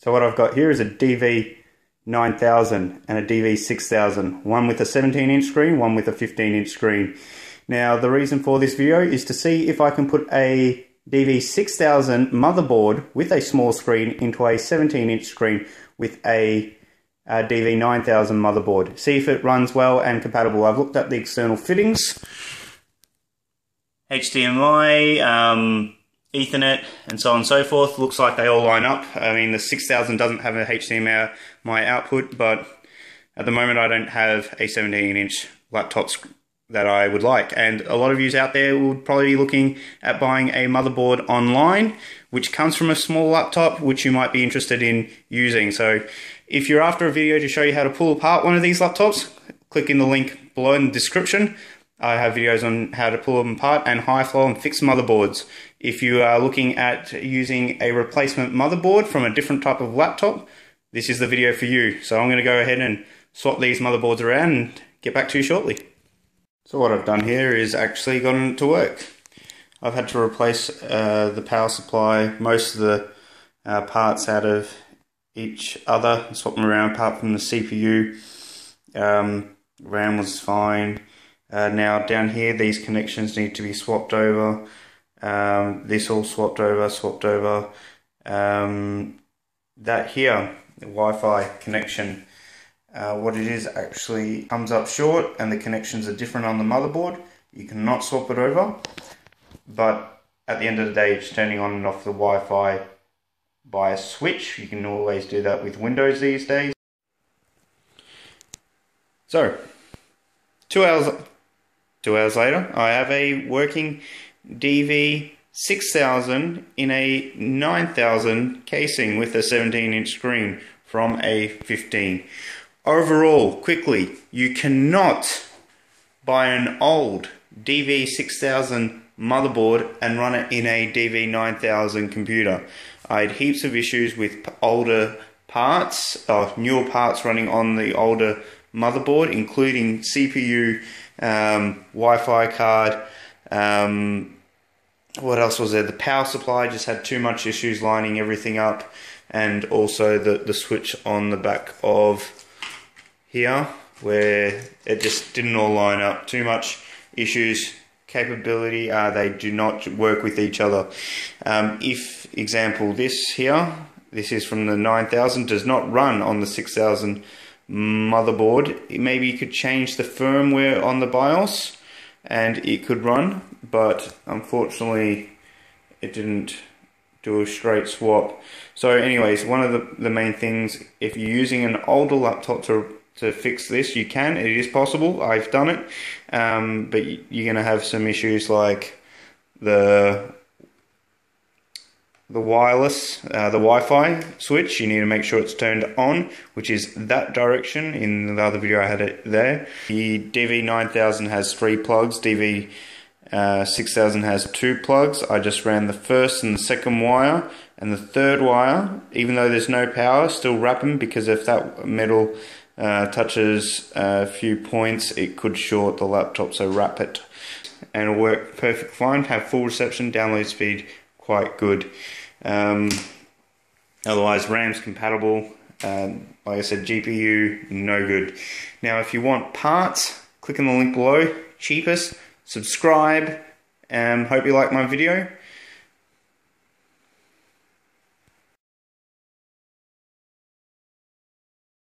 So what I've got here is a DV9000 and a DV6000, one with a 17-inch screen, one with a 15-inch screen. Now the reason for this video is to see if I can put a DV6000 motherboard with a small screen into a 17-inch screen with a DV9000 motherboard. See if it runs well and compatible. I've looked at the external fittings, HDMI, Ethernet, and so on and so forth. Looks like they all line up. I mean, the 6000 doesn't have a HDMI output, but at the moment I don't have a 17-inch laptop that I would like. And a lot of you out there would probably be looking at buying a motherboard online, which comes from a small laptop, which you might be interested in using. So if you're after a video to show you how to pull apart one of these laptops, click in the link below in the description. I have videos on how to pull them apart and high flow and fix motherboards. If you are looking at using a replacement motherboard from a different type of laptop, this is the video for you. So I'm going to go ahead and swap these motherboards around and get back to you shortly. So what I've done here is actually gotten it to work. I've had to replace the power supply, most of the parts out of each other, swap them around apart from the CPU. RAM was fine. Now down here these connections need to be swapped over. This all swapped over. That here, the Wi-Fi connection, what it is actually comes up short and the connections are different on the motherboard. You cannot swap it over, but at the end of the day it's turning on and off the Wi-Fi by a switch. You can always do that with Windows these days. So 2 hours later, I have a working DV6000 in a 9000 casing with a 17-inch screen from a 15. Overall, quickly, you cannot buy an old DV6000 motherboard and run it in a DV9000 computer. I had heaps of issues with older parts, newer parts running on the older motherboard, including CPU, Wi-Fi card, what else was there? The power supply just had too much issues lining everything up, and also the switch on the back of here where it just didn't all line up. Too much issues. Capability, they do not work with each other. If, example, this here, this is from the 9000, does not run on the 6000 motherboard. Maybe you could change the firmware on the BIOS and it could run, but unfortunately it didn't do a straight swap. So anyways, one of the main things, if you're using an older laptop to fix this, you can. It is possible. I've done it, but you're going to have some issues like the wireless, the Wi-Fi switch. You need to make sure it's turned on, which is that direction. In the other video I had it there. The DV9000 has 3 plugs, DV6000 has 2 plugs. I just ran the first and the second wire, and the third wire, even though there's no power, still wrap them, because if that metal touches a few points it could short the laptop, so wrap it and it'll work perfectly fine. Have full reception, download speed quite good. Otherwise RAM's compatible, like I said, GPU no good. Now if you want parts, click on the link below, cheapest, subscribe, hope you like my video.